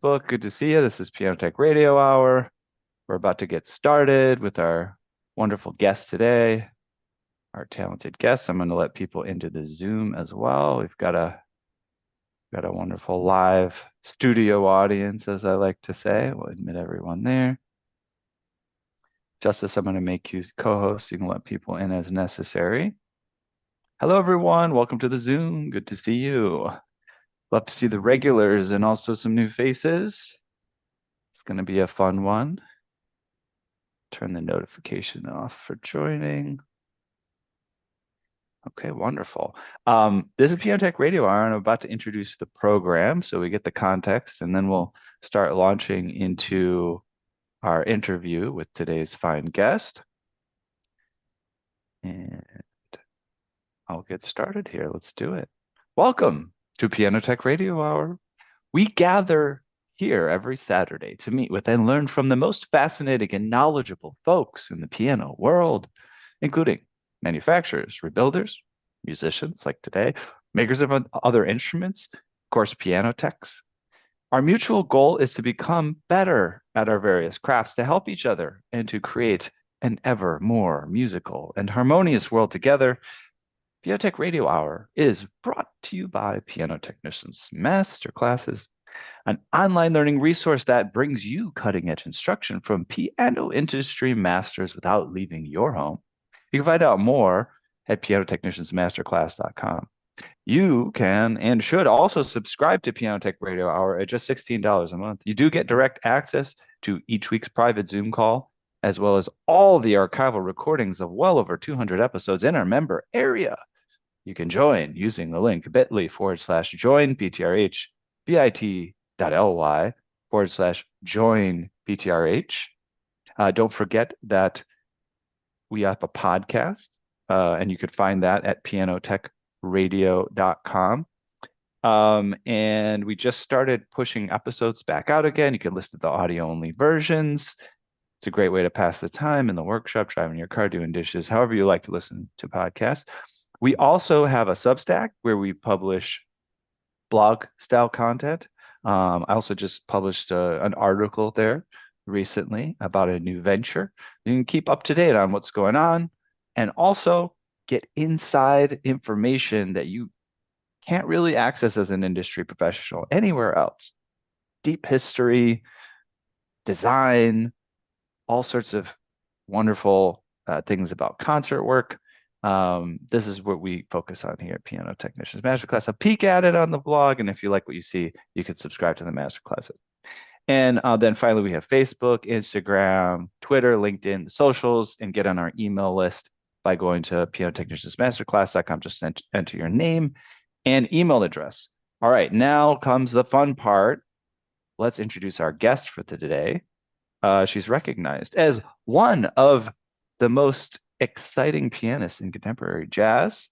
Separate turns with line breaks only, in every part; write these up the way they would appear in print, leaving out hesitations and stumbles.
Facebook. Good to see you. This is Piano Tech Radio Hour. We're about to get started with our wonderful guest today, our talented guest. I'm going to let people into the Zoom as well. We've got a wonderful live studio audience, as I like to say. We'll admit everyone there. Justice, I'm going to make you co-host. You can let people in as necessary. Hello, everyone. Welcome to the Zoom. Good to see you. Love to see the regulars and also some new faces. It's going to be a fun one. Turn the notification off for joining. Okay, wonderful. This is Piano Tech Radio Hour, and I'm about to introduce the program so we get the context, and then we'll start launching into our interview with today's fine guest. And I'll get started here. Let's do it. Welcome to Piano Tech Radio Hour. We gather here every Saturday to meet with and learn from the most fascinating and knowledgeable folks in the piano world, including manufacturers, rebuilders, musicians like today, makers of other instruments, of course, piano techs. Our mutual goal is to become better at our various crafts, to help each other, and to create an ever more musical and harmonious world together. Piano Tech Radio Hour is brought to you by Piano Technicians Masterclasses, an online learning resource that brings you cutting-edge instruction from piano industry masters without leaving your home. You can find out more at pianotechniciansmasterclass.com. You can and should also subscribe to Piano Tech Radio Hour at just $16 a month. You do get direct access to each week's private Zoom call, as well as all the archival recordings of well over 200 episodes in our member area. You can join using the link bit.ly/join PTRH, bit.ly/join PTRH. Don't forget that we have a podcast, and you could find that at pianotechradio.com. And we just started pushing episodes back out again. You can listen to the audio-only versions. It's a great way to pass the time in the workshop, driving your car, doing dishes, however you like to listen to podcasts. We also have a Substack where we publish blog-style content. I also just published an article there recently about a new venture. You can keep up to date on what's going on and also get inside information that you can't really access as an industry professional anywhere else. Deep history, design, all sorts of wonderful things about concert work. This is what we focus on here at Piano Technicians Masterclass. A peek at it on the blog, and if you like what you see, you can subscribe to the masterclasses. And then finally, we have Facebook, Instagram, Twitter, LinkedIn, the socials, and get on our email list by going to pianotechniciansmasterclass.com. Just enter your name and email address. All right, now comes the fun part. Let's introduce our guest for today. She's recognized as one of the most exciting pianists in contemporary jazz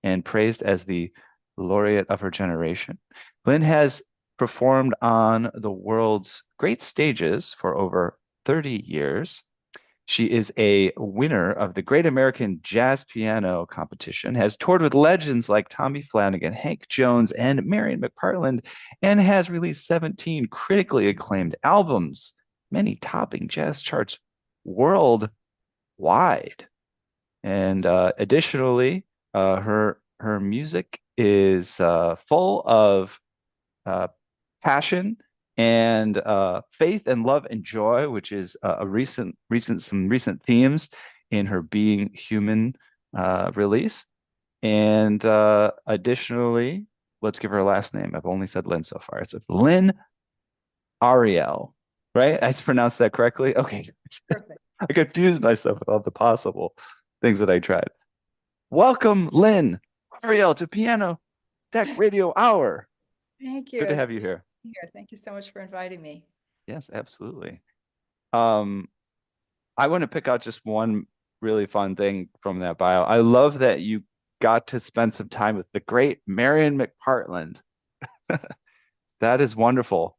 and praised as the laureate of her generation. Lynne has performed on the world's great stages for over 30 years. She is a winner of the Great American Jazz Piano Competition, has toured with legends like Tommy Flanagan, Hank Jones, and Marian McPartland, and has released 17 critically acclaimed albums, many topping jazz charts worldwide. And additionally, her music is full of passion and faith and love and joy, which is some recent themes in her Being Human release. And additionally, let's give her a last name. I've only said Lynne so far. It's Lynne Arriale, right? I pronounced that correctly? Okay.
Perfect.
I confused myself with all the possible things that I tried. Welcome, Lynne Arriale, to Piano Tech Radio Hour.
Thank you.
Good to
It's
have you here.
here. Thank you so much for inviting me.
Yes, absolutely. Um, I want to pick out just one really fun thing from that bio. I love that you got to spend some time with the great Marian McPartland. That is wonderful.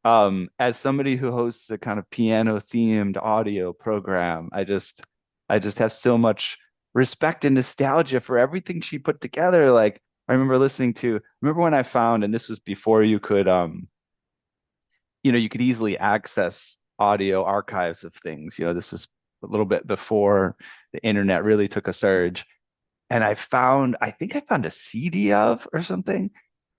As somebody who hosts a kind of piano themed audio program, I just have so much respect and nostalgia for everything she put together. Like I remember when I found, and this was before you could you could easily access audio archives of things. This was a little bit before the internet really took a surge. And I think I found a CD of or something,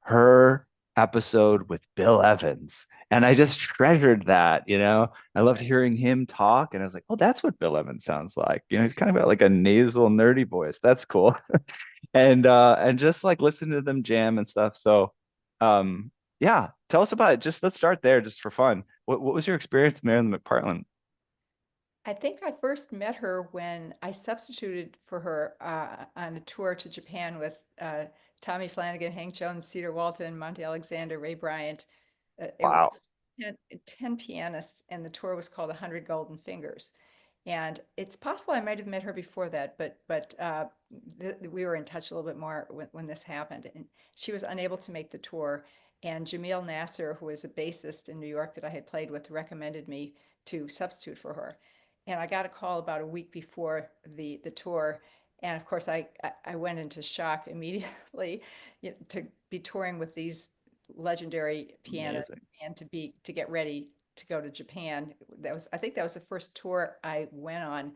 her episode with Bill Evans. And I just treasured that. I loved hearing him talk. And I was like, oh, that's what Bill Evans sounds like. He's kind of got like a nasal, nerdy voice. That's cool. And just like listen to them jam and stuff. So yeah, tell us about it. Just let's start there just for fun. What was your experience with Marian McPartland?
I think I first met her when I substituted for her on a tour to Japan with Tommy Flanagan, Hank Jones, Cedar Walton, Monty Alexander, Ray Bryant. It was
Wow.
10 pianists, and the tour was called 100 Golden Fingers. And it's possible I might have met her before that, but we were in touch a little bit more when this happened. And she was unable to make the tour. And Jamil Nasser, who was a bassist in New York that I had played with, recommended me to substitute for her. And I got a call about a week before the tour. And of course, I went into shock immediately, to be touring with these legendary pianists
Amazing.
and to get ready to go to Japan. I think that was the first tour I went on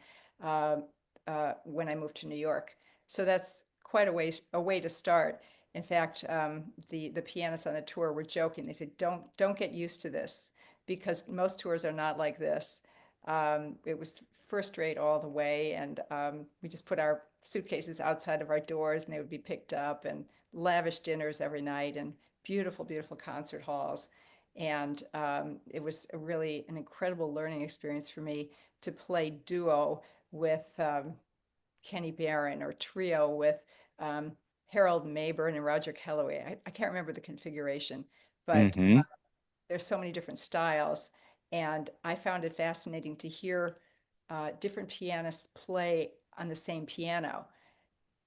when I moved to New York. So that's quite a way to start. In fact, the pianists on the tour were joking. They said, "Don't get used to this, because most tours are not like this." It was first rate all the way, and we just put our suitcases outside of our doors, and they would be picked up, and lavish dinners every night, and beautiful, beautiful concert halls. And it was really an incredible learning experience for me to play duo with Kenny Barron, or trio with um, Harold Mayburn and Roger Kellaway. I can't remember the configuration, but
Hmm.
there's so many different styles. And I found it fascinating to hear different pianists play on the same piano,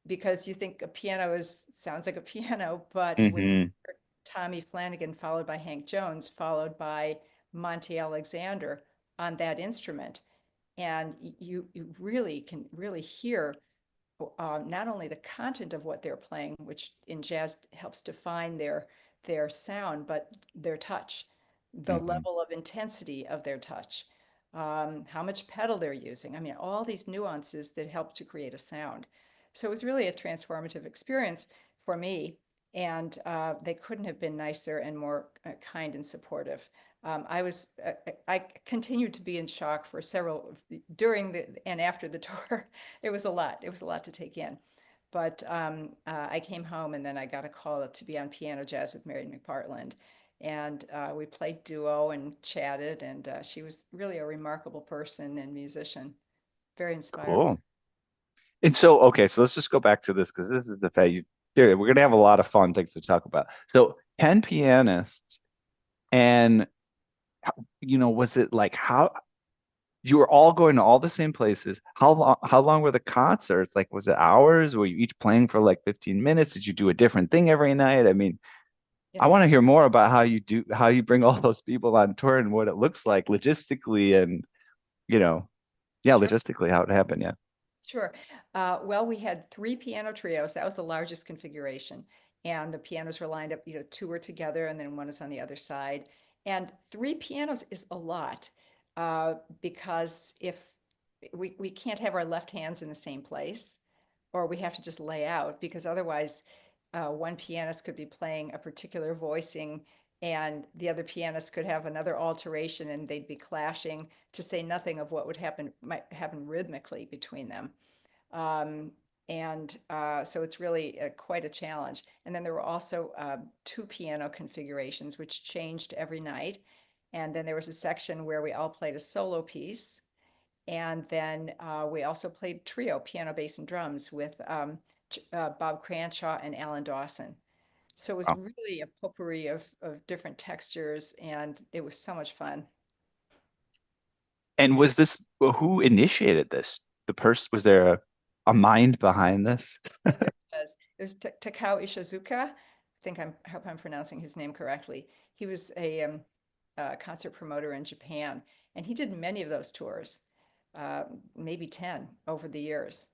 because you think a piano sounds like a piano, but when
Hmm.
Tommy Flanagan, followed by Hank Jones, followed by Monty Alexander on that instrument, and you really can really hear not only the content of what they're playing, which in jazz helps define their sound, but their touch, the
Hmm.
level of intensity of their touch, how much pedal they're using. I mean, all these nuances that help to create a sound. So it was really a transformative experience for me, and they couldn't have been nicer and more kind and supportive. I continued to be in shock for several during the and after the tour. It was a lot. It was a lot to take in. But I came home, and then I got a call to be on piano jazz with Marian McPartland. And we played duo and chatted, and she was really a remarkable person and musician, very inspiring.
Cool. And so, okay, so let's just go back to this because this is the fact we're gonna have a lot of fun things to talk about. So 10 pianists, and was it like how you were all going to all the same places? How long were the concerts? Like, was it hours? Were you each playing for like 15 minutes? Did you do a different thing every night? I mean,
Yeah,
I want to hear more about how you bring all those people on tour and what it looks like logistically and, you know, yeah,
sure.
logistically how it happened. Yeah.
Sure. Well, we had three piano trios. That was the largest configuration. And the pianos were lined up, two were together, and then one is on the other side. And three pianos is a lot, because if we can't have our left hands in the same place, or we have to just lay out, because otherwise one pianist could be playing a particular voicing, and the other pianist could have another alteration, and they'd be clashing, to say nothing of what might happen rhythmically between them. Um, and so it's really quite a challenge. And then there were also two piano configurations, which changed every night. And then there was a section where we all played a solo piece. And then we also played trio, piano, bass, and drums with Bob Cranshaw and Alan Dawson. So it was
Wow.
really a potpourri of different textures, and it was so much fun.
And who initiated this? Was there a mind behind this?
Yes, there was. There's Takao Ishizuka. I hope I'm pronouncing his name correctly. He was a concert promoter in Japan, and he did many of those tours, maybe 10 over the years.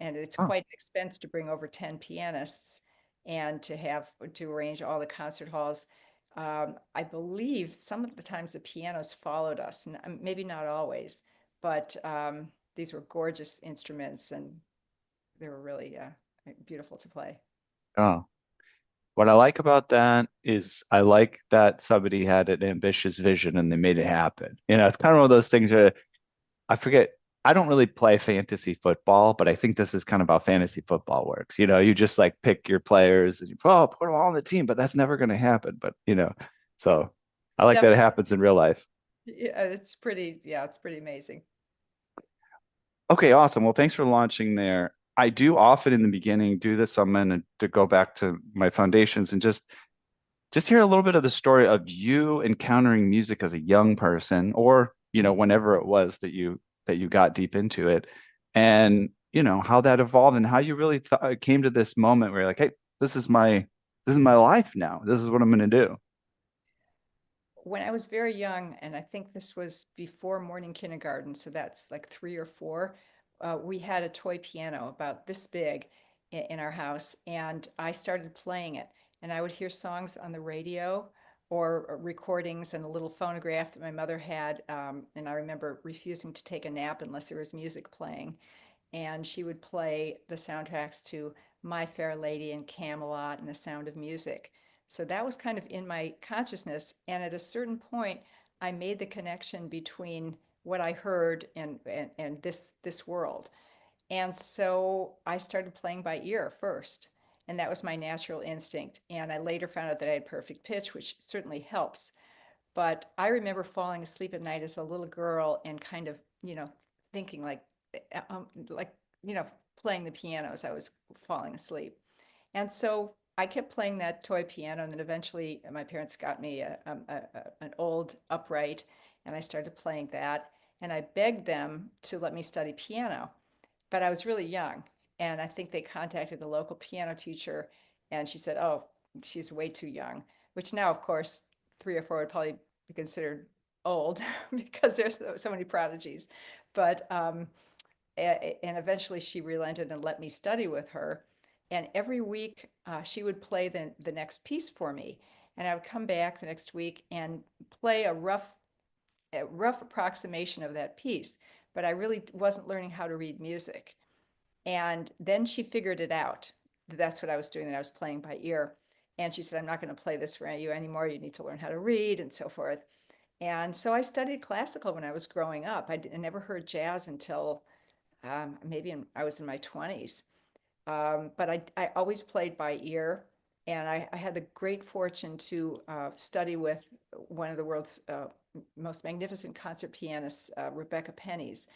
And it's
Oh,
quite an expense to bring over 10 pianists and to arrange all the concert halls. I believe some of the times the pianos followed us, and maybe not always, but these were gorgeous instruments and they were really beautiful to play.
Oh, what I like about that is I like that somebody had an ambitious vision and they made it happen. It's kind of one of those things where I forget. I don't really play fantasy football, but I think this is kind of how fantasy football works. You just like pick your players and put them all on the team, but that's never going to happen. So I
It's
like that it
definitely,
happens in real life.
yeah, it's pretty amazing.
Okay, awesome. Well, thanks for launching there. I do often in the beginning do this, so I'm going to go back to my foundations and just hear a little bit of the story of you encountering music as a young person, or whenever it was that you got deep into it, and how that evolved and how you really came to this moment where you're like, hey, this is my life now. This is what I'm going to do.
When I was very young, and I think this was before morning kindergarten, so that's like 3 or 4, we had a toy piano about this big in our house, and I started playing it. And I would hear songs on the radio or recordings and a little phonograph that my mother had. And I remember refusing to take a nap unless there was music playing, and she would play the soundtracks to My Fair Lady and Camelot and The Sound of Music. So that was kind of in my consciousness. And at a certain point, I made the connection between what I heard and this world. And so I started playing by ear first. And that was my natural instinct. And I later found out that I had perfect pitch, which certainly helps. But I remember falling asleep at night as a little girl and kind of, thinking like, you know, playing the piano as I was falling asleep. And so I kept playing that toy piano, and then eventually my parents got me an old upright, and I started playing that. And I begged them to let me study piano, but I was really young, and I think they contacted the local piano teacher, and she said, "Oh, she's way too young," which now, of course, 3 or 4 would probably be considered old because there's so many prodigies. But and eventually she relented and let me study with her. And every week she would play the next piece for me. And I would come back the next week and play a rough approximation of that piece. But I really wasn't learning how to read music. And then she figured it out. That's what I was doing, that I was playing by ear. And she said, I'm not going to play this for you anymore. You need to learn how to read and so forth. And so I studied classical when I was growing up. I never heard jazz until I was in my 20s. But I always played by ear. And I had the great fortune to study with one of the world's most magnificent concert pianists, Rebecca Pennies.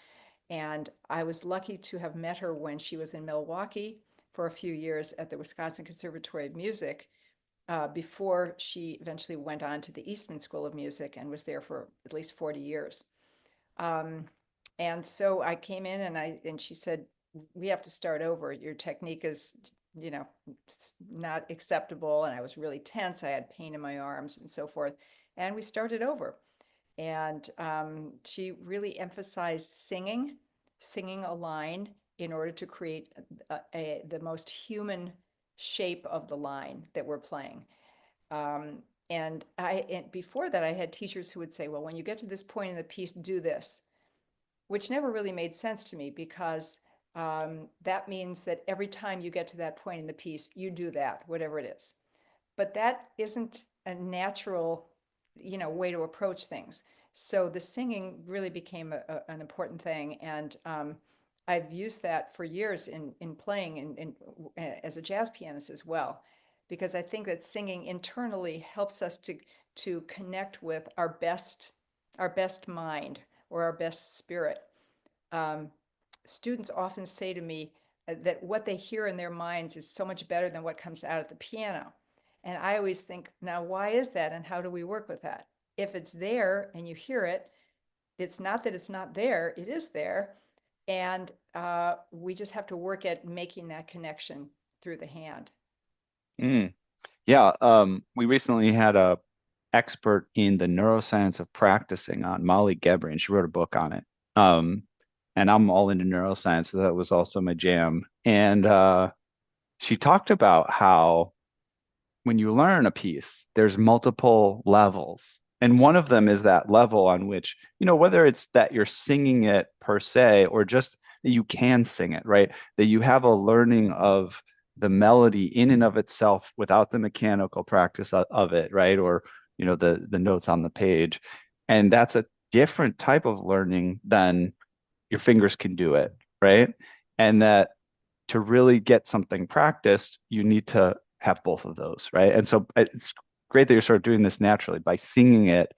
And I was lucky to have met her when she was in Milwaukee for a few years at the Wisconsin Conservatory of Music, before she eventually went on to the Eastman School of Music and was there for at least 40 years. Um, and so I came in and she said, we have to start over. Your technique is, not acceptable. And I was really tense. I had pain in my arms and so forth. And we started over. And she really emphasized singing a line in order to create the most human shape of the line that we're playing. Um, and before that, I had teachers who would say, well, when you get to this point in the piece, do this, which never really made sense to me because that means that every time you get to that point in the piece, you do that, whatever it is. But that isn't a natural, way to approach things. So the singing really became an important thing, and I've used that for years in playing as a jazz pianist as well, because I think that singing internally helps us to connect with our best mind or our best spirit. Um, Students often say to me that what they hear in their minds is so much better than what comes out at the piano. And I always think, now, why is that? And how do we work with that? If it's there and you hear it, it's not that it's not there, it is there. And we just have to work at making that connection through the hand.
Mm. Yeah, we recently had a expert in the neuroscience of practicing on Molly Gebber, and she wrote a book on it. Um, and I'm all into neuroscience, so that was also my jam. And she talked about how when you learn a piece, there's multiple levels. And one of them is that level on which, whether it's that you're singing it per se or just that you can sing it, right? That you have a learning of the melody in and of itself without the mechanical practice of it, right? Or, the notes on the page. And that's a different type of learning than your fingers can do it, right? And that to really get something practiced, you need to have both of those, right? And so it's great that you're sort of doing this naturally. By singing it,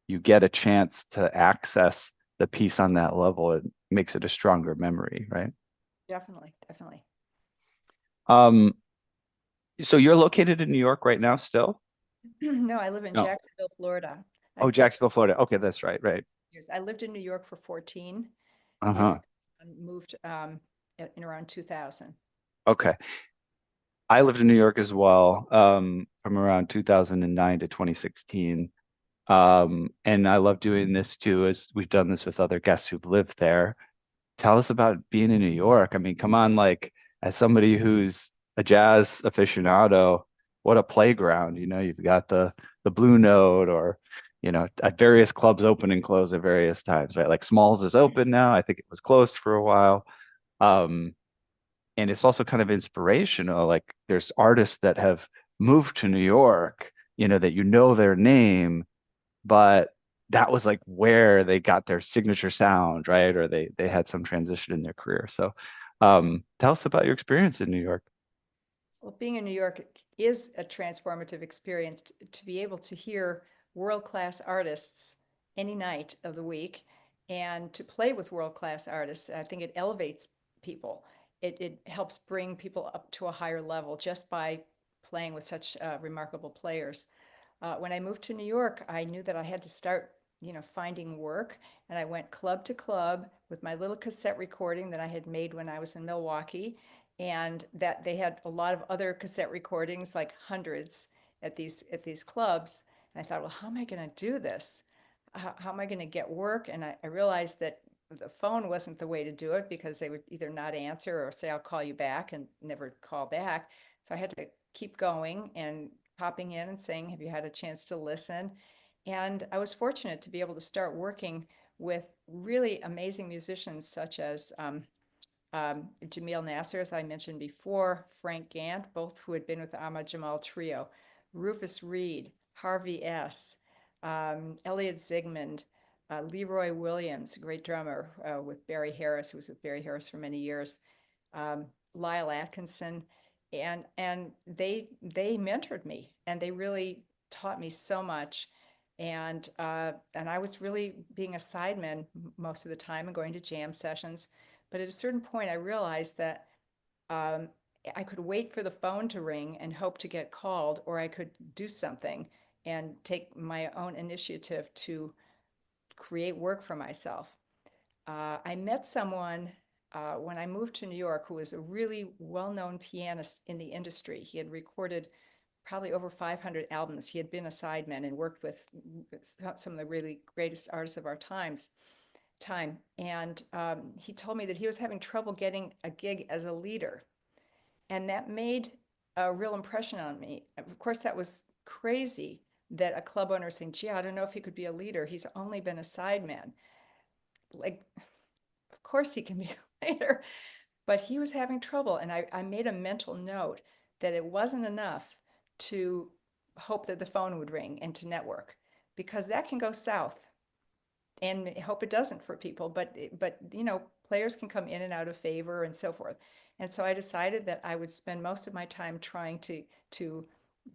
you get a chance to access the piece on that level. It makes it a stronger memory, right?
Definitely, definitely.
Um, so you're located in New York right now still?
No, I live in
No.
Jacksonville, Florida.
Oh,
I've been
Jacksonville, Florida. Okay, that's right, right.
years. I lived in New York for 14 and
Uh-huh.
moved in around 2000.
Okay. I lived in New York as well, from around 2009 to 2016. And I love doing this too, as we've done this with other guests who've lived there. Tell us about being in New York. I mean, come on, like as somebody who's a jazz aficionado, what a playground. You've got the Blue Note or, at various clubs open and close at various times, right? Like Smalls is open now. I think it was closed for a while. Um, and it's also kind of inspirational. Like there's artists that have moved to New York, that their name, but that was like where they got their signature sound, right? Or they had some transition in their career. So tell us about your experience in New York.
Well, being in New York is a transformative experience to be able to hear world-class artists any night of the week and to play with world-class artists. I think it elevates people. It helps bring people up to a higher level just by playing with such remarkable players. When I moved to New York, I knew that I had to start, finding work, and I went club to club with my little cassette recording that I had made when I was in Milwaukee, and that they had a lot of other cassette recordings, like hundreds, at these clubs. And I thought, well, how am I going to do this? How am I going to get work? And I realized that the phone wasn't the way to do it because they would either not answer or say, I'll call you back and never call back. So I had to keep going and popping in and saying, have you had a chance to listen? And I was fortunate to be able to start working with really amazing musicians such as Jamil Nasser, as I mentioned before, Frank Gant, both who had been with the Ahmad Jamal Trio, Rufus Reed, Harvey S., Elliot Zygmunt, Leroy Williams, a great drummer with Barry Harris, who was with Barry Harris for many years, Lyle Atkinson, and they mentored me, and they really taught me so much. And I was really being a sideman most of the time and going to jam sessions. But at a certain point, I realized that um, I could wait for the phone to ring and hope to get called, or I could do something and take my own initiative to create work for myself. I met someone when I moved to New York who was a really well-known pianist in the industry. He had recorded probably over 500 albums. He had been a sideman and worked with some of the really greatest artists of our time. And he told me that he was having trouble getting a gig as a leader. And that made a real impression on me. Of course, that was crazy that a club owner saying, gee, I don't know if he could be a leader. He's only been a sideman. Like, of course he can be a leader, but he was having trouble. And I made a mental note that it wasn't enough to hope that the phone would ring and to network, because that can go south, and I hope it doesn't for people, but players can come in and out of favor and so forth. And so I decided that I would spend most of my time trying to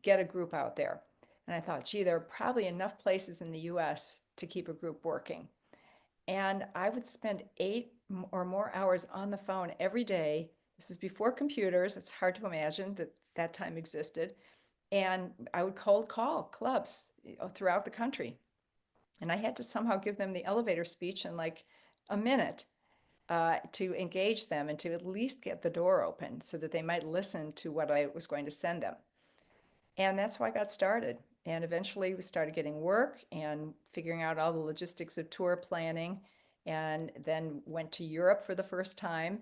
get a group out there. And I thought, gee, there are probably enough places in the US to keep a group working. And I would spend 8 or more hours on the phone every day. This is before computers. It's hard to imagine that that time existed. And I would cold call clubs throughout the country, and I had to somehow give them the elevator speech in like a minute to engage them and to at least get the door open so that they might listen to what I was going to send them. And that's how I got started. And eventually we started getting work and figuring out all the logistics of tour planning, and then went to Europe for the first time.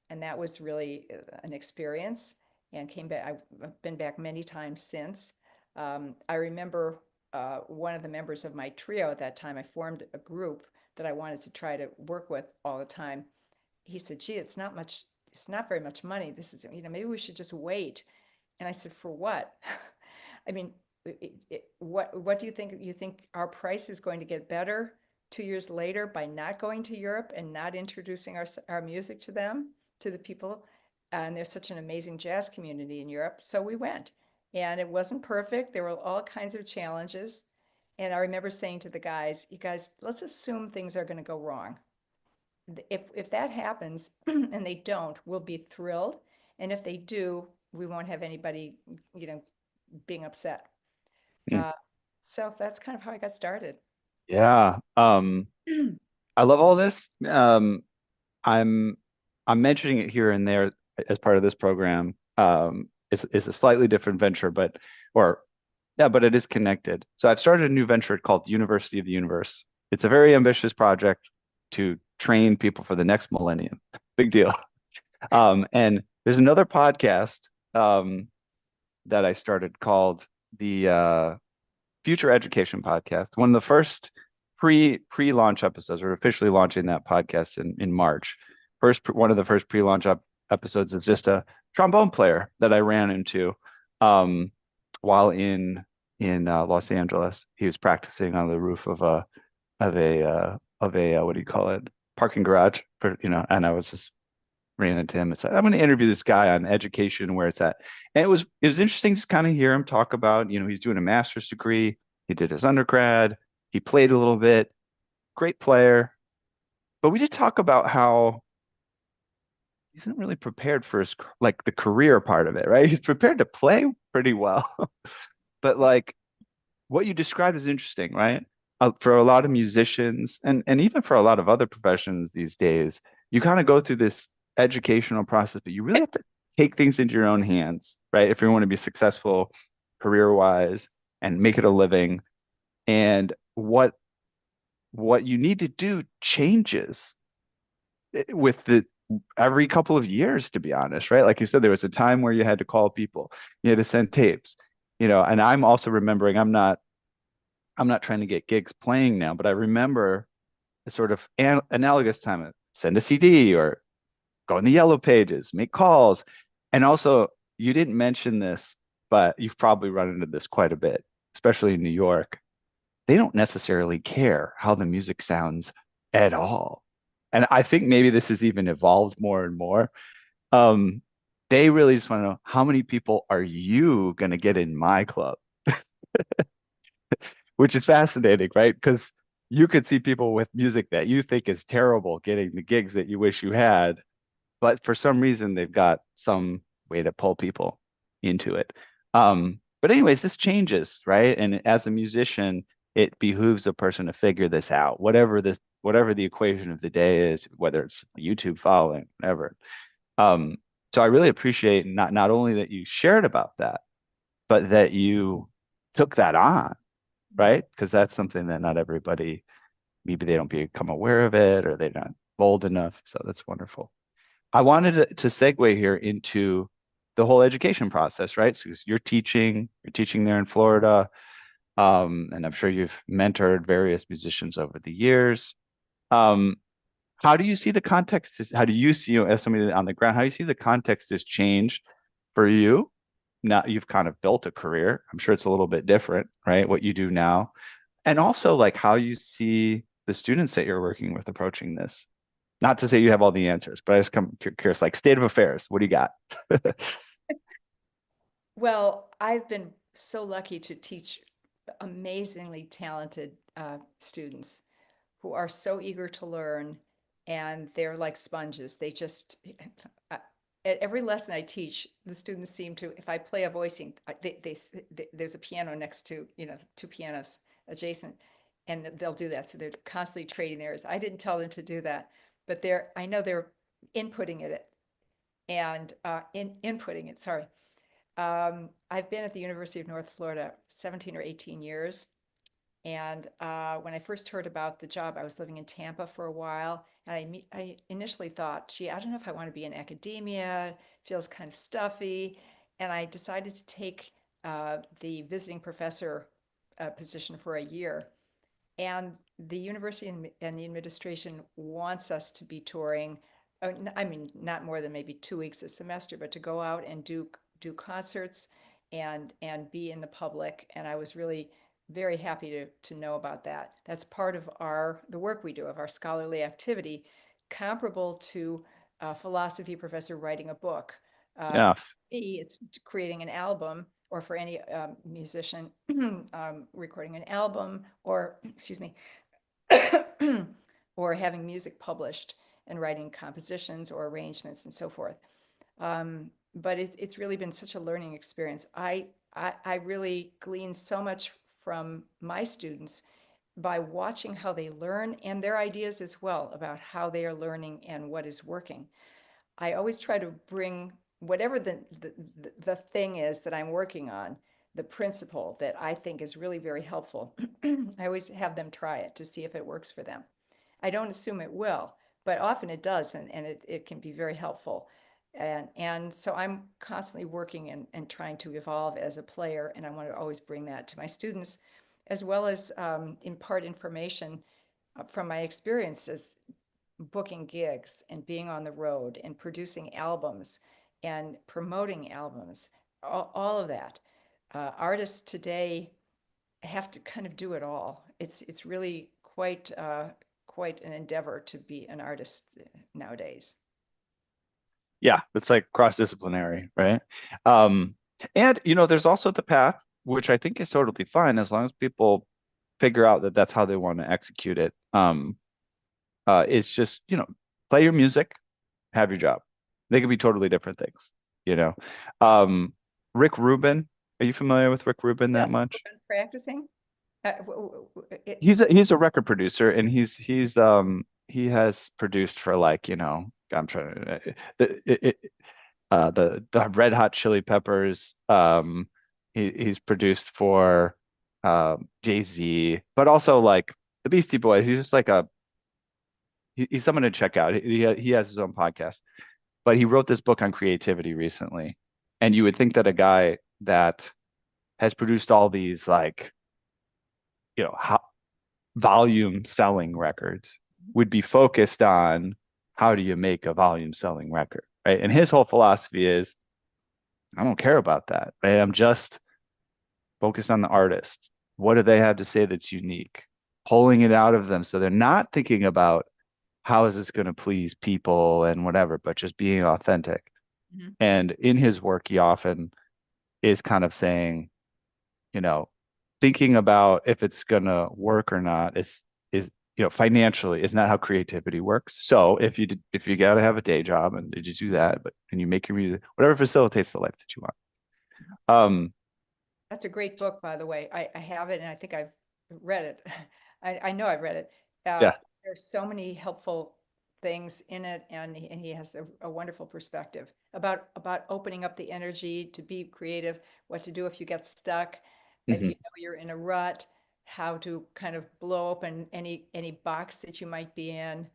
And that was really an experience. and came back. I've been back many times since. I remember one of the members of my trio at that time, I formed a group that I wanted to try to work with all the time. He said, gee, it's not very much money. This is, maybe we should just wait. And I said, for what? I mean, what do you think? You think our price is going to get better 2 years later by not going to Europe and not introducing our music to them, to the people? And there's such an amazing jazz community in Europe. So we went, and it wasn't perfect. There were all kinds of challenges. And I remember saying to the guys, you guys, let's assume things are going to go wrong. If that happens and they don't, we'll be thrilled. And if they do, we won't have anybody, being upset.
Mm.
Uh, so that's kind of how I got started.
Yeah. I love all this. I'm I'm mentioning it here and there as part of this program. It's a slightly different venture, but or yeah, but it is connected. So I've started a new venture called University of the Universe. It's a very ambitious project to train people for the next millennium. Big deal. And there's another podcast that I started called the Future Education Podcast. One of the first pre-launch episodes. We're officially launching that podcast in March. One of the first pre-launch episodes is just a trombone player that I ran into um, while in Los Angeles. He was practicing on the roof of a what do you call it, parking garage for and I was just ran into him and said, I'm going to interview this guy on education, where it's at. And it was interesting to kind of hear him talk about, he's doing a master's degree. He did his undergrad. He played a little bit. Great player. But we did talk about how he's not really prepared for like the career part of it, right? He's prepared to play pretty well. But like what you described is interesting, right? For a lot of musicians and even for a lot of other professions these days, you kind of go through this educational process, but you really have to take things into your own hands, right? If you want to be successful career-wise and make it a living. And what you need to do changes with the every couple of years, to be honest, right? Like you said, there was a time where you had to call people, you had to send tapes, and I'm also remembering I'm not trying to get gigs playing now, but I remember a sort of analogous time. Send a CD or go in the yellow pages, make calls. And also, you didn't mention this, but you've probably run into this quite a bit, especially in New York. They don't necessarily care how the music sounds at all. And I think maybe this has even evolved more and more. Um, they really just want to know, how many people are you going to get in my club? Which is fascinating, right? Because you could see people with music that you think is terrible getting the gigs that you wish you had, but for some reason they've got some way to pull people into it. But anyways, this changes, right? And as a musician, it behooves a person to figure this out, whatever the equation of the day is, whether it's YouTube following, whatever. Um, so I really appreciate not only that you shared about that, but that you took that on, right? Because that's something that not everybody, maybe they don't become aware of it or they're not bold enough. So that's wonderful. I wanted to segue here into the whole education process, right? So you're teaching there in Florida, and I'm sure you've mentored various musicians over the years. Um, how do you see the context? How do you see, as somebody on the ground, how do you see the context has changed for you? Now you've kind of built a career. I'm sure it's a little bit different, right? What you do now, and also like how you see the students that you're working with approaching this. Not to say you have all the answers, but I just come curious, like state of affairs. What do you got?
Well, I've been so lucky to teach amazingly talented students who are so eager to learn, and they're like sponges. They just, uh, at every lesson I teach, the students seem to, if I play a voicing, there's a piano next to, two pianos adjacent, and they'll do that. So they're constantly trading theirs. I didn't tell them to do that, but I know they're inputting it and inputting it, sorry. I've been at the University of North Florida 17 or 18 years. And when I first heard about the job, I was living in Tampa for a while. And I initially thought, gee, I don't know if I want to be in academia. It feels kind of stuffy. and I decided to take the visiting professor position for a year. And the university and the administration wants us to be touring. I mean, not more than maybe 2 weeks a semester, but to go out and do concerts and be in the public. And I was really very happy to know about that. That's part of the work we do, of our scholarly activity, comparable to a philosophy professor writing a book.
Yes.
It's creating an album, or for any musician recording an album, or excuse me, or having music published and writing compositions or arrangements and so forth. But it's really been such a learning experience. I really glean so much from my students by watching how they learn, and their ideas as well about how they are learning and what is working. I always try to bring whatever the thing is that I'm working on, the principle that I think is really very helpful. I always have them try it to see if it works for them. I don't assume it will, but often it does, and it can be very helpful. And so I'm constantly working and trying to evolve as a player, and I want to always bring that to my students, as well as impart information from my experiences booking gigs and being on the road and producing albums and promoting albums, all of that. Artists today have to kind of do it all. It's really quite an endeavor to be an artist nowadays.
Yeah, it's like cross-disciplinary, right? Um, and there's also the path, which I think is totally fine as long as people figure out that that's how they want to execute it. It's just, play your music, have your job. They could be totally different things, you know. Um, Rick Rubin, are you familiar with Rick Rubin that
Yes,
much?
we've been practicing. It,
He's a record producer, and he has produced for, like, I'm trying to the Red Hot Chili Peppers. He's produced for Jay-Z, but also like the Beastie Boys. He's just like he's someone to check out. He has his own podcast, but he wrote this book on creativity recently. And you would think that a guy that has produced all these, like, ho volume selling records would be focused on how do you make a volume selling record, right? And his whole philosophy is, I don't care about that, right? I'm just focused on the artist. What do they have to say that's unique? Pulling it out of them so they're not thinking about how is this going to please people and whatever, but just being authentic.
Mhm.
And in his work, he often is kind of saying, you know, thinking about if it's gonna work or not is financially is not how creativity works. So if you gotta have a day job and you do that, but and you make your music, whatever facilitates the life that you want. Um,
That's a great book, by the way. I have it, and I think I've read it. I know I've read it. Uh,
yeah.
there's so many helpful things in it, and he has a wonderful perspective about opening up the energy to be creative, what to do if you get stuck, if
Mhm.
you know you're in a rut, how to kind of blow open any box that you might be in.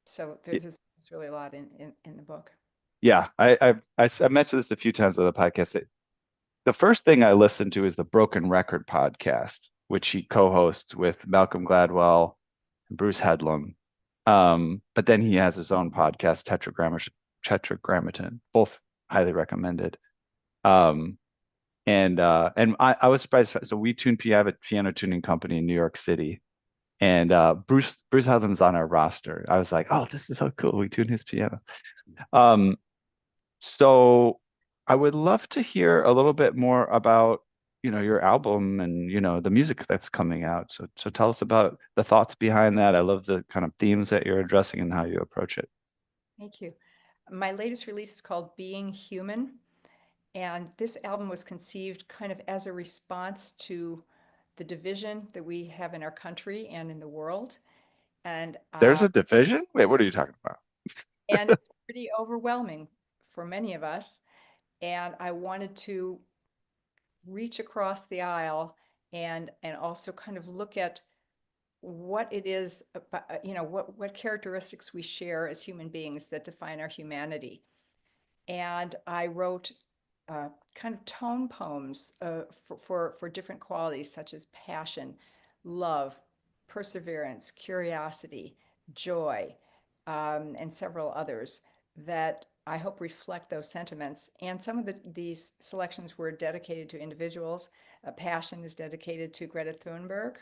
So there's really a lot in the book.
Yeah, I mentioned this a few times on the podcast. The first thing I listened to is the Broken Record podcast, which he co-hosts with Malcolm Gladwell and Bruce Headlam. But then he has his own podcast, Tetragrammaton, both highly recommended. Um, and I was surprised. So we tune piano, have a piano tuning company in New York City, and Bruce Headlam's on our roster. I was like, oh, this is so cool. We tune his piano. Um, so I would love to hear a little bit more about, your album and, the music that's coming out. So tell us about the thoughts behind that. I love the kind of themes that you're addressing and how you approach it.
Thank you. My latest release is called Being Human. And this album was conceived kind of as a response to the division that we have in our country and in the world. And
There's a division? Wait, what are you talking about?
and it's pretty overwhelming for many of us. And I wanted to reach across the aisle and also kind of look at what it is about, what characteristics we share as human beings that define our humanity. And I wrote kind of tone poems for different qualities such as passion, love, perseverance, curiosity, joy, and several others that I hope reflect those sentiments. And some of these selections were dedicated to individuals. Passion is dedicated to Greta Thunberg,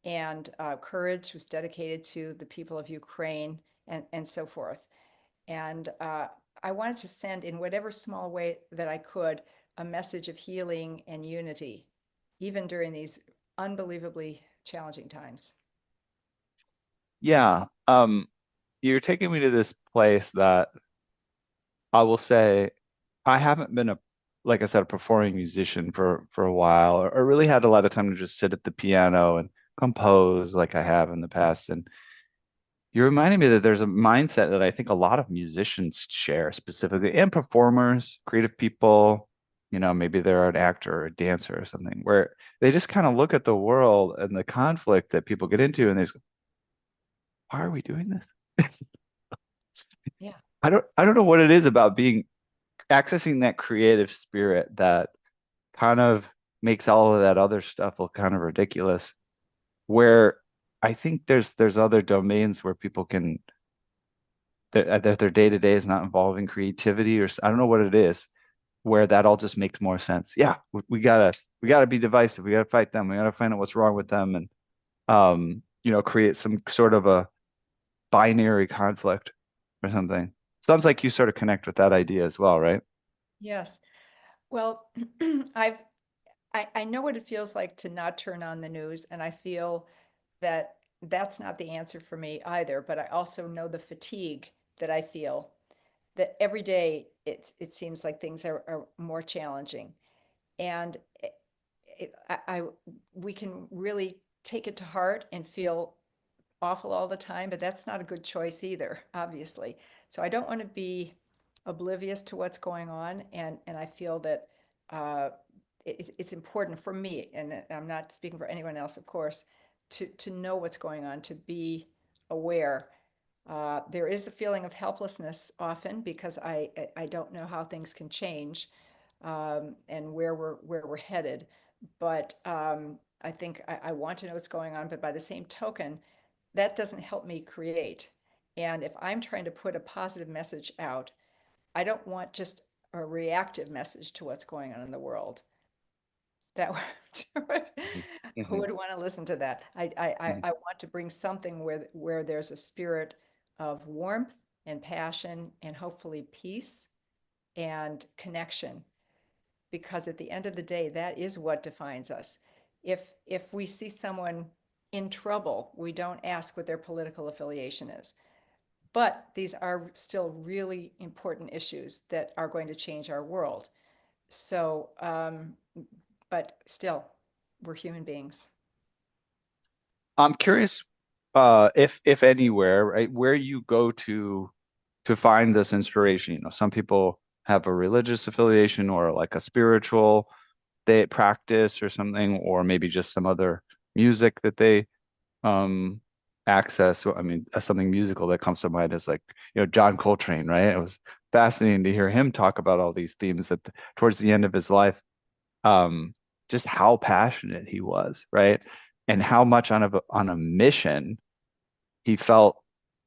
and Courage was dedicated to the people of Ukraine, and so forth. And I wanted to send, in whatever small way that I could, a message of healing and unity, even during these unbelievably challenging times.
Yeah. You're taking me to this place that I will say I haven't been like I said, a performing musician for a while, or really had a lot of time to just sit at the piano and compose like I have in the past. And you're reminding me that there's a mindset that I think a lot of musicians share specifically, and performers, creative people, maybe they're an actor or a dancer or something, where they just kind of look at the world and the conflict that people get into and they just go, why are we doing this?
Yeah.
I don't know what it is about being accessing that creative spirit that kind of makes all of that other stuff look kind of ridiculous. Where I think there's other domains where people can that their day to day is not involving creativity, or I don't know what it is, where that all just makes more sense. Yeah, we gotta be divisive. We gotta fight them. We gotta find out what's wrong with them, and create some sort of a binary conflict or something. Sounds like you sort of connect with that idea as well, right?
Yes. Well, I've I know what it feels like to not turn on the news, and I feel that that's not the answer for me either. But I also know the fatigue that I feel, that every day it seems like things are more challenging. And we can really take it to heart and feel awful all the time, but that's not a good choice either, obviously. So I don't want to be oblivious to what's going on, and I feel that uh, it's important for me, and I'm not speaking for anyone else, of course, to know what's going on, to be aware. There is a feeling of helplessness often because I don't know how things can change, and where we're headed. But I think I want to know what's going on. But by the same token, that doesn't help me create. And if I'm trying to put a positive message out, I don't want just a reactive message to what's going on in the world. That who
Hmm.
would want to listen to that? I
Hmm.
I want to bring something where there's a spirit of warmth and passion and hopefully peace and connection, because at the end of the day, that is what defines us. If we see someone in trouble, we don't ask what their political affiliation is. But these are still really important issues that are going to change our world. So, but still, we're human beings.
I'm curious, if anywhere, right, where you go to find this inspiration. Some people have a religious affiliation or like a spiritual they practice or something, or maybe just some other music that they um access. So, I mean, something musical that comes to mind is like, John Coltrane, right? It was fascinating to hear him talk about all these themes towards the end of his life. Um, just how passionate he was, right? And how much on a mission he felt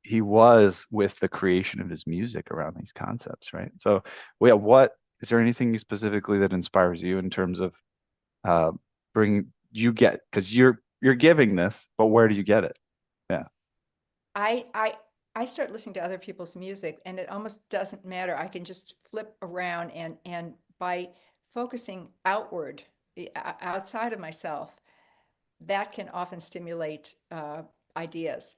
he was with the creation of his music around these concepts, right? So, well, yeah, what is there anything specifically that inspires you in terms of uh bring you get because you're giving this, but where do you get it? Yeah.
I I I start listening to other people's music, and it almost doesn't matter. I can just flip around, and by focusing outward, outside of myself, that can often stimulate ideas,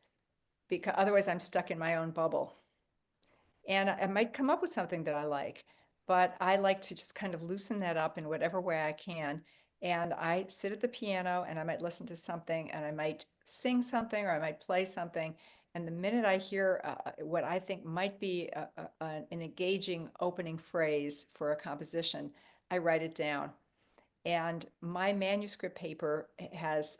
because otherwise I'm stuck in my own bubble. And I might come up with something that I like, but I like to just kind of loosen that up in whatever way I can. And I sit at the piano and I might listen to something and I might sing something or I might play something. And the minute I hear what I think might be an engaging opening phrase for a composition, I write it down. And my manuscript paper has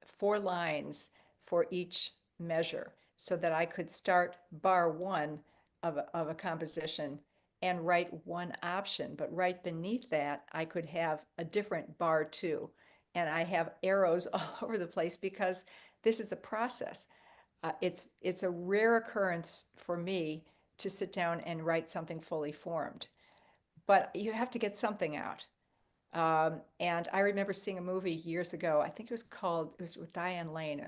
4 lines for each measure so that I could start bar one of a composition and write one option, but right beneath that, I could have a different bar too. And I have arrows all over the place because this is a process. It's a rare occurrence for me to sit down and write something fully formed, but you have to get something out. And I remember seeing a movie years ago. I think it was with Diane Lane,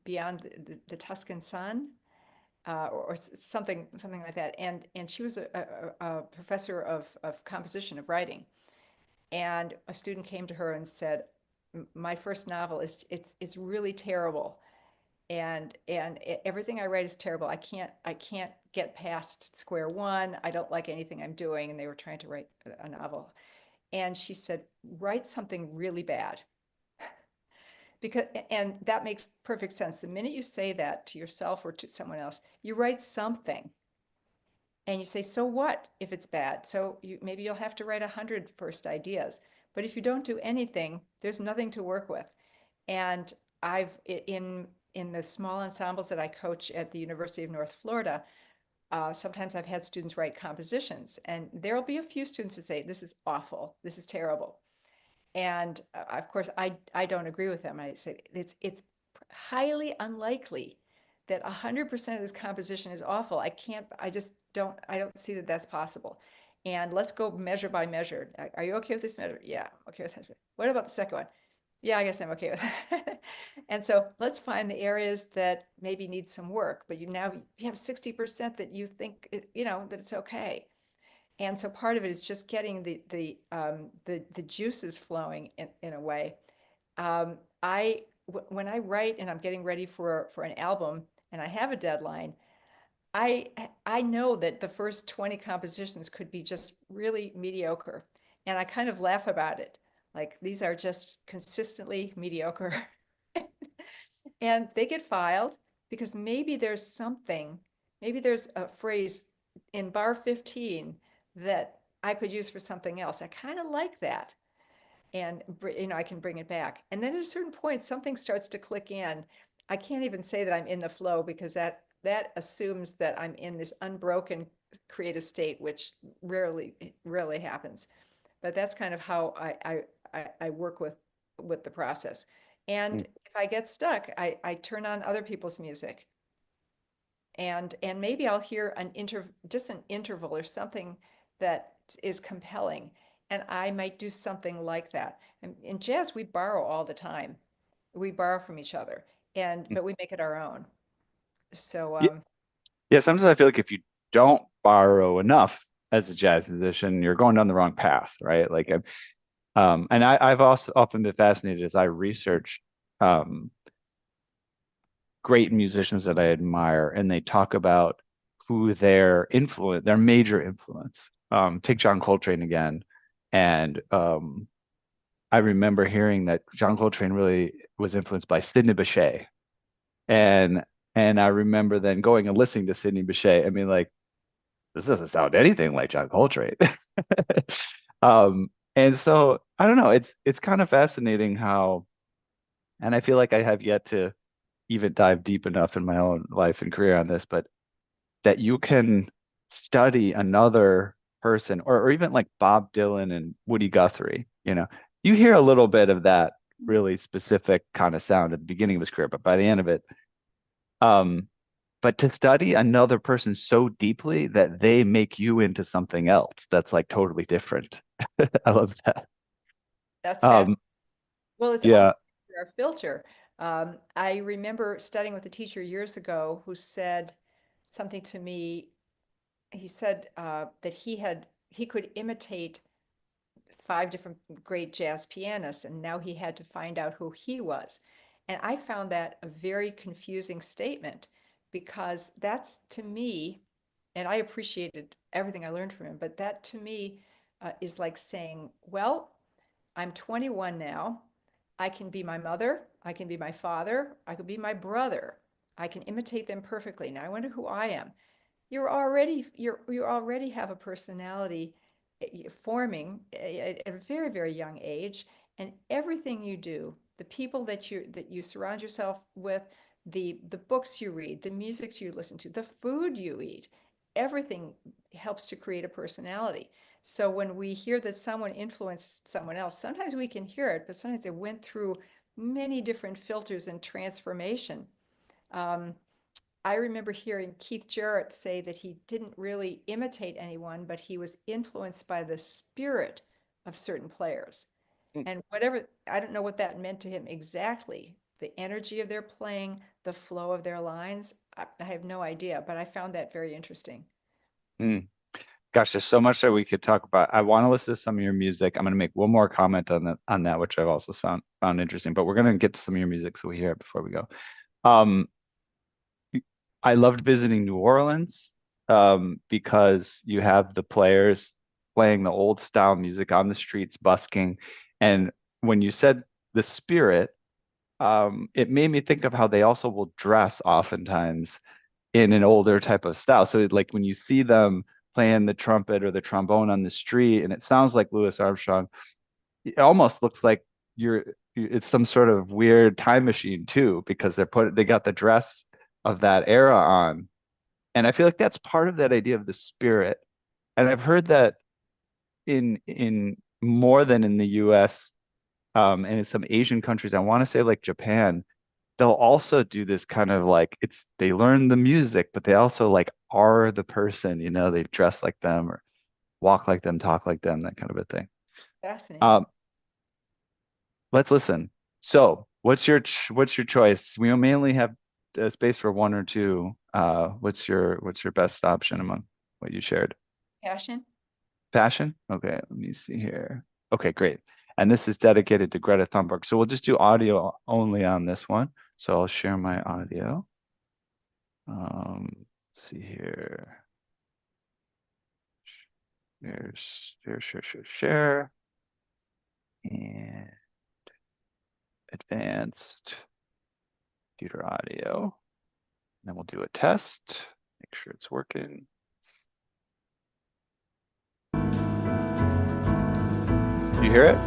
Beyond the Tuscan Sun, or something like that. And she was a professor of composition, of writing. And a student came to her and said, "My first novel it's really terrible, and everything I write is terrible. I can't get past square one. I don't like anything I'm doing." And they were trying to write a novel. And she said, "Write something really bad." Because, and that makes perfect sense. The minute you say that to yourself or to someone else, you write something and you say, "So what if it's bad?" So maybe you'll have to write 100 first ideas. But if you don't do anything, there's nothing to work with. And I've in the small ensembles that I coach at the University of North Florida, sometimes I've had students write compositions, and there'll be a few students that say, "This is awful. This is terrible." And of course, I don't agree with them. I say it's highly unlikely that 100% of this composition is awful. I don't see that that's possible. And let's go measure by measure. Are you okay with this measure? Yeah, I'm okay with that. What about the second one? Yeah, I guess I'm okay with that. And so let's find the areas that maybe need some work, but you have 60% that you think, that it's okay. And so part of it is just getting the juices flowing in a way. When I write and I'm getting ready for an album and I have a deadline, I I know that the first 20 compositions could be just really mediocre, and I kind of laugh about it. Like, these are just consistently mediocre. And they get filed because maybe there's a phrase in bar 15 that I could use for something else. I kind of like that. And I can bring it back. And then at a certain point, something starts to click in. I can't even say that I'm in the flow because that assumes that I'm in this unbroken creative state, which rarely happens. But that's kind of how I work with the process. And
Mm.
if I get stuck, I turn on other people's music, and maybe I'll hear just an interval or something that is compelling, and I might do something like that. And in jazz, we borrow all the time. We borrow from each other, but we make it our own. So
Yeah, yeah, sometimes I feel like if you don't borrow enough as a jazz musician, you're going down the wrong path, right? And I've also often been fascinated as I research um, great musicians that I admire, and they talk about who their major influence. Take John Coltrane again, and I remember hearing that John Coltrane really was influenced by Sidney Bechet, and I remember then going and listening to Sidney Bechet. I mean, like, this doesn't sound anything like John Coltrane. And so I don't know. It's kind of fascinating how, and I feel like I have yet to even dive deep enough in my own life and career on this, but that you can study another person, or even like Bob Dylan and Woody Guthrie, you hear a little bit of that really specific kind of sound at the beginning of his career, but by the end of it, um, but to study another person so deeply that they make you into something else that's like totally different. I love that.
that's fascinating.
Um,
Well, it's all
yeah.
our filter. I remember studying with a teacher years ago who said something to me. He said that he could imitate 5 different great jazz pianists, and now he had to find out who he was. And I found that a very confusing statement because that's, to me, and I appreciated everything I learned from him, but that to me is like saying, well, I'm 21 now. I can be my mother. I can be my father. I could be my brother. I can imitate them perfectly. Now I wonder who I am. You already have a personality forming at a very, very young age, and everything you do, the people that you surround yourself with, the books you read, the music you listen to, the food you eat, everything helps to create a personality. So when we hear that someone influenced someone else, sometimes we can hear it, but sometimes it went through many different filters and transformation. Um, I remember hearing Keith Jarrett say that he didn't really imitate anyone, but he was influenced by the spirit of certain players.
Mm,
And whatever, I don't know what that meant to him exactly. The energy of their playing, the flow of their lines, I have no idea, but I found that very interesting.
mm. Gosh, there's so much that we could talk about. I want to listen to some of your music. I'm going to make one more comment on that, which I've also found interesting. But we're going to get to some of your music so we hear it before we go. Um, I loved visiting New Orleans because you have the players playing the old style music on the streets, busking. And when you said the spirit, it made me think of how they also will dress oftentimes in an older type of style. So like when you see them playing the trumpet or the trombone on the street, and it sounds like Louis Armstrong, it almost looks like it's some sort of weird time machine too, because they got the dress of that era on. And I feel like that's part of that idea of the spirit. And I've heard that in more than in the US, and in some Asian countries, I want to say like Japan, they'll also do this kind of like they learn the music, but they also like are the person, they dress like them or walk like them, talk like them, that kind of a thing.
Fascinating.
Um, let's listen. So, what's your choice? We mainly have space for one or two. What's your best option among what you shared?
Passion?
Passion? Okay, let me see here. Okay, great. And this is dedicated to Greta Thunberg. So we'll just do audio only on this one. So I'll share my audio. Let's see here. Share. And advanced computer audio. And then we'll do a test. Make sure it's working. Do you hear it?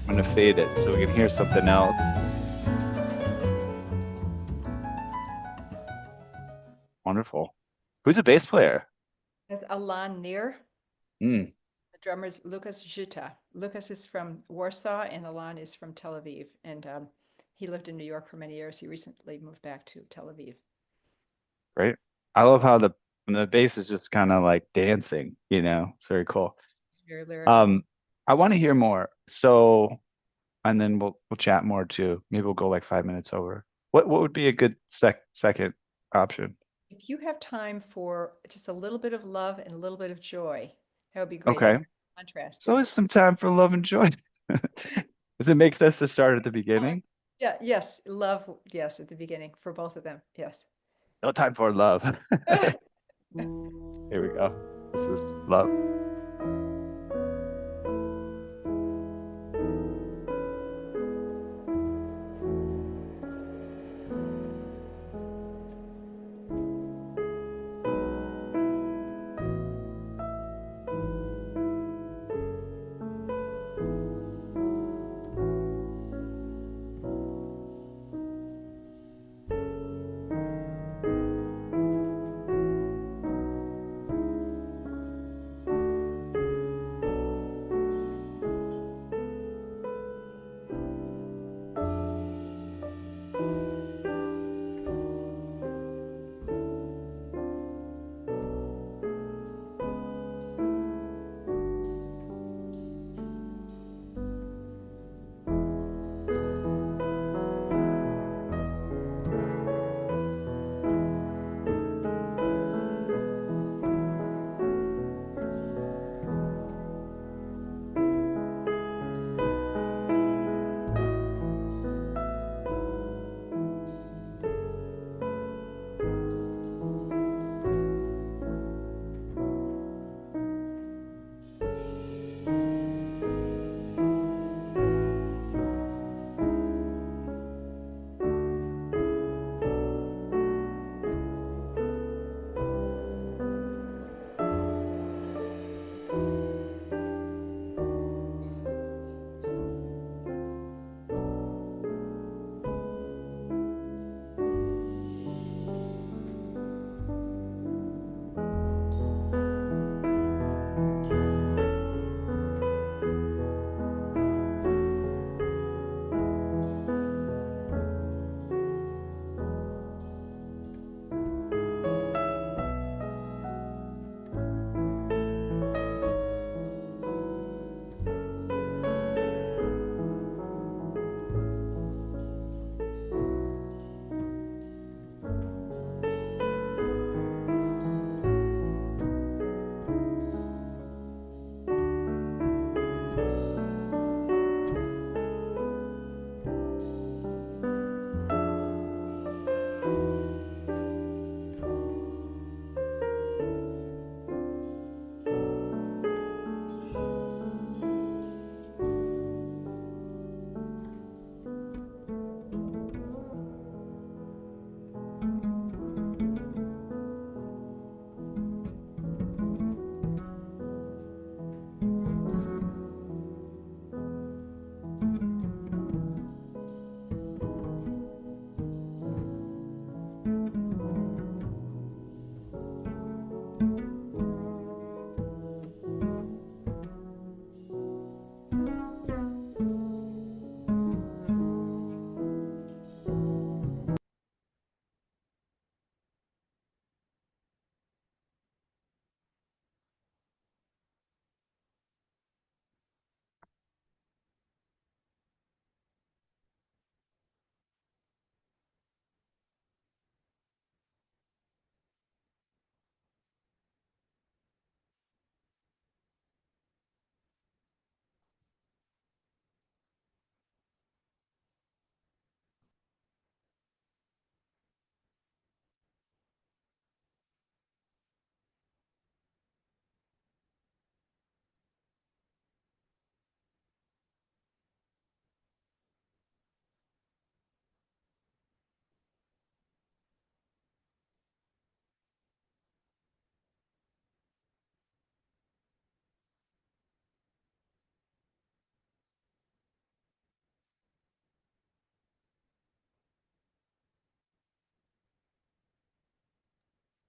I'm gonna fade it so we can hear something else. Wonderful. Who's a bass player?
As Alan Near,
Hmm,
the drummer is Lucas Żyta. Lucas is from Warsaw and Alan is from Tel Aviv. And he lived in New York for many years. He recently moved back to Tel Aviv.
great. I love how the bass is just kind of like dancing, It's very cool.
He's very lyrical.
Um, I want to hear more. So, and then we'll chat more too. Maybe we'll go like 5 minutes over. What would be a good second option?
If you have time for just a little bit of love and a little bit of joy, that would be great. That
Okay.
contrast.
So it's some time for love and joy. Does it make sense to start at the
Uh,
beginning?
yeah, yes, love, yes, at the beginning for both of them. Yes.
No time for love. Here we go. This is love.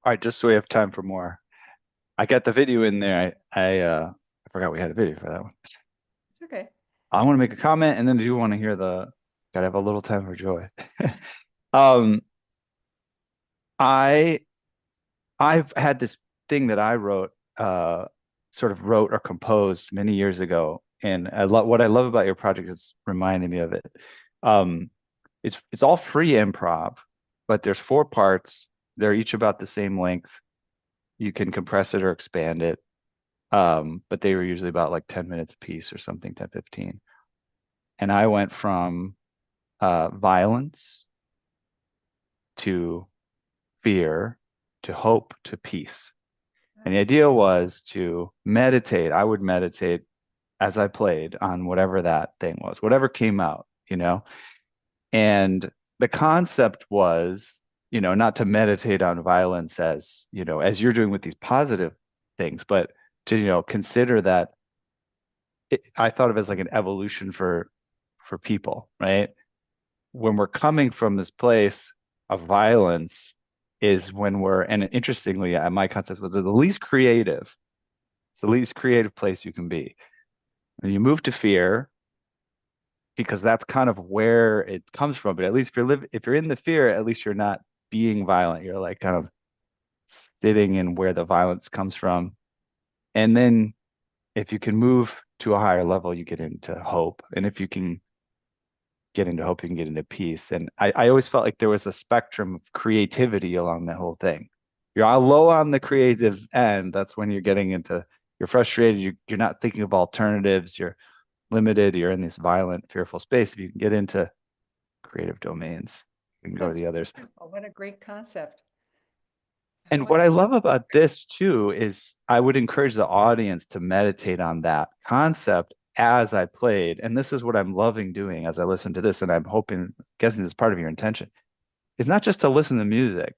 All right, just so we have time for more. I got the video in there. I forgot we had a video for that one.
It's okay.
I want to make a comment and then I do want to hear the gotta have a little time for joy. Um, I I've had this thing that I wrote, sort of wrote or composed many years ago, and I love what I love about your project is reminding me of it. Um, it's all free improv, but there's four parts. They're each about the same length. You can compress it or expand it. But they were usually about like 10 minutes a piece or something, 10, 15. And I went from violence to fear to hope to peace. And the idea was to meditate. I would meditate as I played on whatever that thing was, whatever came out, And the concept was, not to meditate on violence as, as you're doing with these positive things, but to, consider that I thought of it as like an evolution for people, right? When we're coming from this place of violence is when we're, and interestingly, my concept was the least creative. It's the least creative place you can be. And you move to fear because that's kind of where it comes from. But at least if you're in the fear, at least you're not being violent. You're like kind of sitting in where the violence comes from. And then if you can move to a higher level, you get into hope. And if you can get into hope, you can get into peace. And I always felt like there was a spectrum of creativity along the whole thing. You're all low on the creative end. That's when you're getting into, you're frustrated. You're not thinking of alternatives. You're limited. You're in this violent, fearful space. If you can get into creative domains, you can go to
That's
the others.
wonderful. What a great concept. I
And
like
what I love about this too is I would encourage the audience to meditate on that concept as I played. And this is what I'm loving doing as I listen to this. And I'm hoping, guessing this is part of your intention, is not just to listen to music,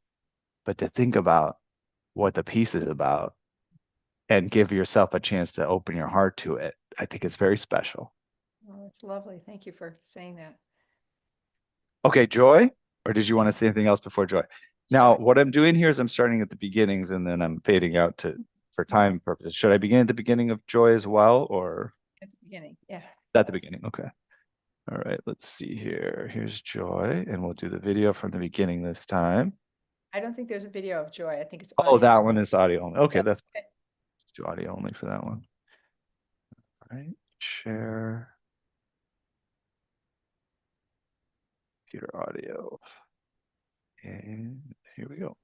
but to think about what the piece is about and give yourself a chance to open your heart to it. I think it's very special.
Oh, it's lovely. Thank you for saying that.
Okay, Joy, or did you want to say anything else before Joy? Now,
Joy.
what I'm doing here is I'm starting at the beginnings and then I'm fading out to for time purposes. Should I begin at the beginning of Joy as well, or
At the beginning. Yeah.
at the beginning? Okay. All right, let's see here. Here's Joy, and we'll do the video from the beginning this time.
I don't think there's a video of Joy. I think it's
Oh,
audio.
that one is audio only. Okay,
Yes.
that's
Okay.
let's do audio only for that one. All right, share computer audio. And here we go.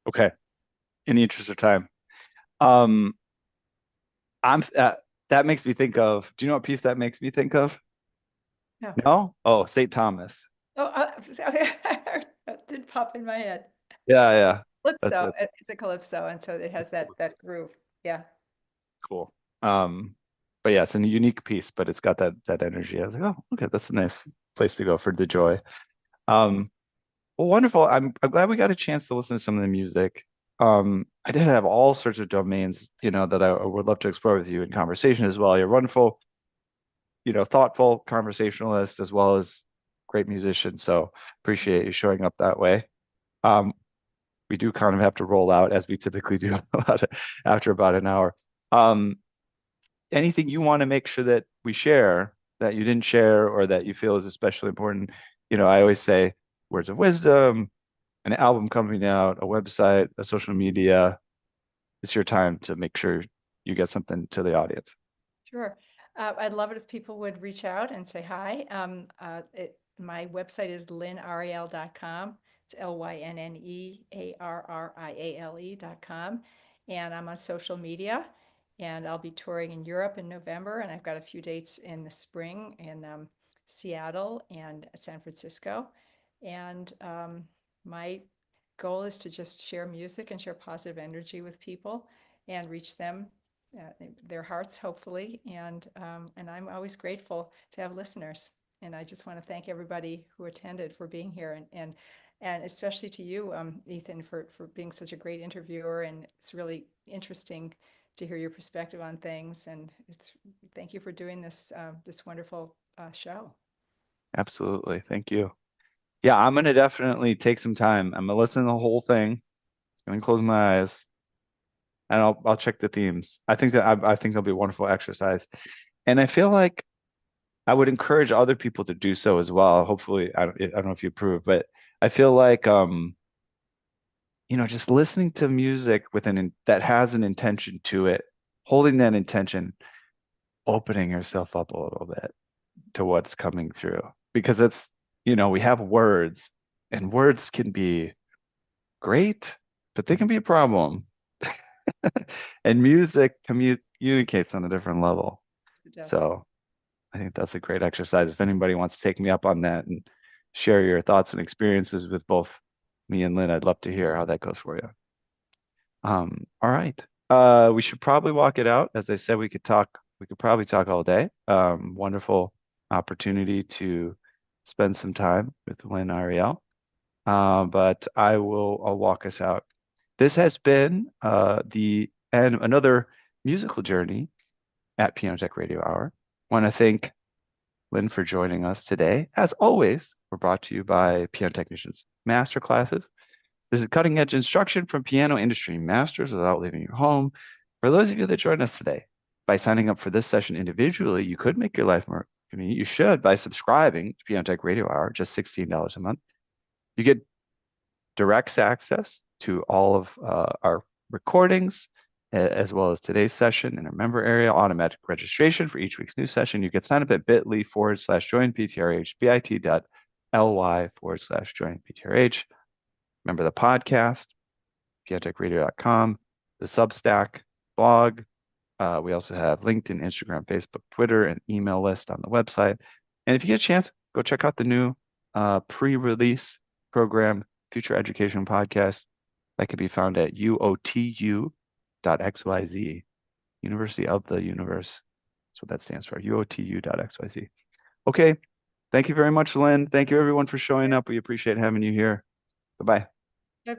Okay, in the interest of time. Um, I'm that makes me think of, do you know what piece that makes me think of?
No.
No? Oh, St. Thomas.
Oh, that did pop in my head.
Yeah, yeah. That's
Calypso.
it.
It's a calypso, and so it has that groove. Yeah.
Cool. But yeah, it's a unique piece, but it's got that energy. I was like, oh, okay, that's a nice place to go for the joy. Um, well, wonderful. I'm glad we got a chance to listen to some of the music. I did have all sorts of domains, that I would love to explore with you in conversation as well. You're wonderful, thoughtful conversationalist as well as great musician. So appreciate you showing up that way. Um, we do kind of have to roll out as we typically do after about an hour. Um, Anything you want to make sure that we share that you didn't share or that you feel is especially important? I always say words of wisdom, an album coming out, a website, a social media, it's your time to make sure you get something to the audience.
Sure. I'd love it if people would reach out and say hi. My website is lynneariale.com. It's LYNNEARRIALE.com. And I'm on social media. And I'll be touring in Europe in November. And I've got a few dates in the spring in Seattle and San Francisco. And my goal is to just share music and share positive energy with people and reach them, their hearts, hopefully. And I'm always grateful to have listeners. And I just want to thank everybody who attended for being here, and especially to you, Ethan, for being such a great interviewer. And it's really interesting to hear your perspective on things. And thank you for doing this wonderful show.
Absolutely. Thank you. Yeah, I'm gonna definitely take some time. I'm gonna listen to the whole thing. I'm gonna close my eyes and I'll check the themes. I think it'll be a wonderful exercise. And I feel like I would encourage other people to do so as well. Hopefully, I don't know if you approve, but I feel like just listening to music with that has an intention to it, holding that intention, opening yourself up a little bit to what's coming through. Because we have words, and words can be great, but they can be a problem. And music communicates on a different level.
Yes, it does.
So I think that's a great exercise. If anybody wants to take me up on that and share your thoughts and experiences with both me and Lynn, I'd love to hear how that goes for you. All right. We should probably walk it out. As I said, we could probably talk all day. Wonderful opportunity to spend some time with Lynne Arriale. But I'll walk us out. This has been the end another musical journey at Piano Tech Radio Hour. Want to thank Lynn for joining us today. As always, we're brought to you by Piano Technicians Masterclasses. This is cutting edge instruction from piano industry masters without leaving your home. For those of you that joined us today, by signing up for this session individually, you could make your life more convenient. You should by subscribing to Piano Tech Radio Hour, just $16 a month. You get direct access to all of our recordings, as well as today's session in our member area, automatic registration for each week's new session. You can sign up at bit.ly/join PTRH, bit.ly/join PTRH. Remember the podcast, pianotechradio.com, the Substack blog. We also have LinkedIn, Instagram, Facebook, Twitter, and email list on the website. And if you get a chance, go check out the new pre-release program, Future Education Podcast. That can be found at uotu.xyz, University of the Universe. That's what that stands for, uotu.xyz. Okay. Thank you very much, Lynn. Thank you, everyone, for showing up. We appreciate having you here. Goodbye.